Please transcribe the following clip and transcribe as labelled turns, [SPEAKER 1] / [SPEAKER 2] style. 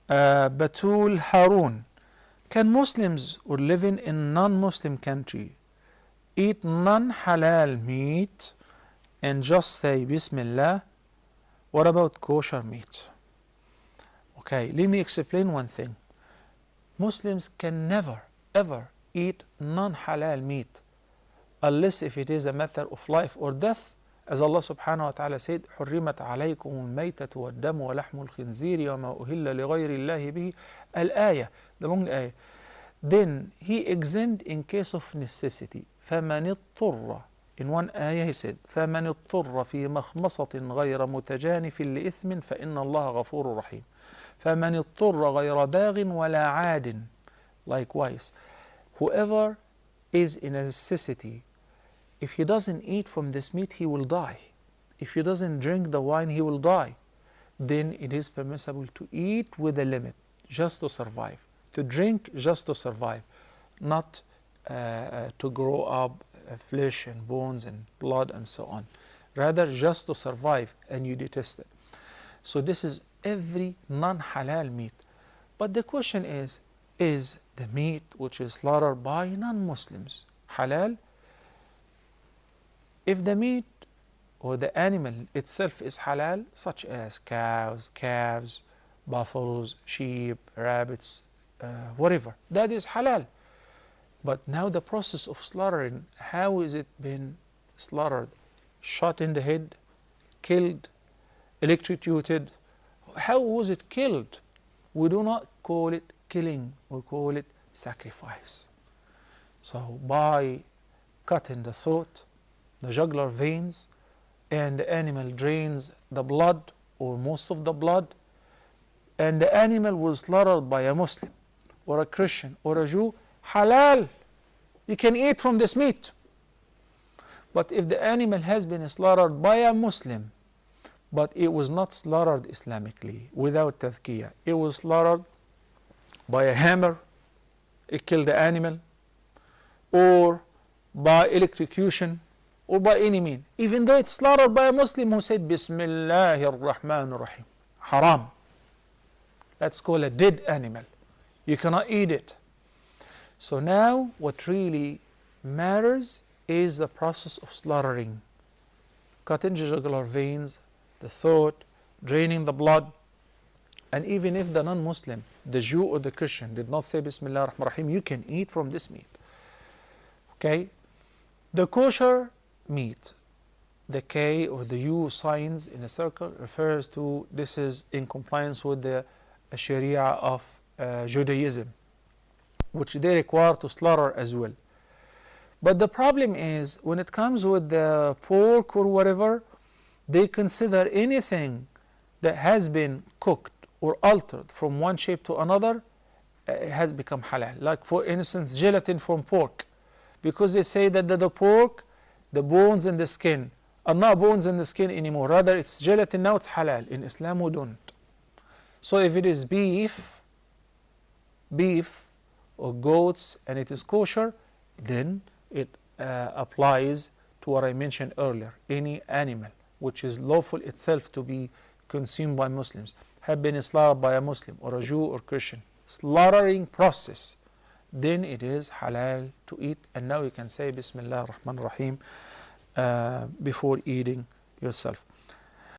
[SPEAKER 1] Batul Harun. Can Muslims who living in non-Muslim country eat non-halal meat and just say Bismillah? What about kosher meat? Okay, let me explain one thing. Muslims can never ever eat non-halal meat unless if it is a matter of life or death, as Allah subhanahu wa ta'ala said, حُرِّمَتْ عَلَيْكُمُ الْمَيْتَةُ وَالدَّمُ وَلَحْمُ الْخِنْزِيرِ وَمَا أُهِلَّ لِغَيْرِ اللَّهِ بِهِ الآية, the long ayah. Then he exempt in case of necessity. فَمَنِ اضْطُرَّ, in one ayah he said, فَمَنِ اضْطُرَّ فِي مَخْمَصَةٍ غَيْرَ مُتَجَانِفٍ لِإِثْمٍ فَإِنَّ اللَّهَ غَفُورٌ رَحِيمٌ. فَمَنِ اضْطُرَّ غَيْرَ بَاغٍ وَلَا عَادٍ. Likewise, whoever is in a necessity, if he doesn't eat from this meat, he will die. If he doesn't drink the wine, he will die. Then it is permissible to eat with a limit, just to survive. To drink just to survive, not to grow up flesh and bones and blood and so on. Rather, just to survive, and you detest it. So this is every non-halal meat. But the question is the meat which is slaughtered by non-Muslims halal? If the meat or the animal itself is halal, such as cows, calves, buffaloes, sheep, rabbits, whatever, that is halal. But now the process of slaughtering, how is it been slaughtered? Shot in the head, killed, electrocuted. How was it killed? We do not call it killing, we call it sacrifice. So by cutting the throat, the jugular veins, and the animal drains the blood or most of the blood, and the animal was slaughtered by a Muslim or a Christian or a Jew, halal. You can eat from this meat. But if the animal has been slaughtered by a Muslim, but it was not slaughtered Islamically, without tazkiyah, it was slaughtered by a hammer, it killed the animal, or by electrocution, or by any means, even though it's slaughtered by a Muslim who said Bismillahir Rahmanir Rahim, haram. That's called a dead animal. You cannot eat it. So now what really matters is the process of slaughtering, cutting the jugular veins, the throat, draining the blood. And even if the non-Muslim, the Jew or the Christian, did not say Bismillah ar-Rahman ar-Rahim, you can eat from this meat. Okay? The kosher meat, the K or the U signs in a circle refers to this is in compliance with the Sharia of Judaism, which they require to slaughter as well. But the problem is when it comes with the pork or whatever, they consider anything that has been cooked or altered from one shape to another has become halal. Like for instance, gelatin from pork, because they say that the pork, the bones and the skin are not bones and the skin anymore. Rather, it's gelatin, now it's halal. In Islam, we don't. So if it is beef or goats and it is kosher, then it applies to what I mentioned earlier. Any animal which is lawful itself to be consumed by Muslims, have been slaughtered by a Muslim or a Jew or Christian, slaughtering process, then it is halal to eat. And now you can say Bismillah ar-Rahman ar-Rahim before eating yourself.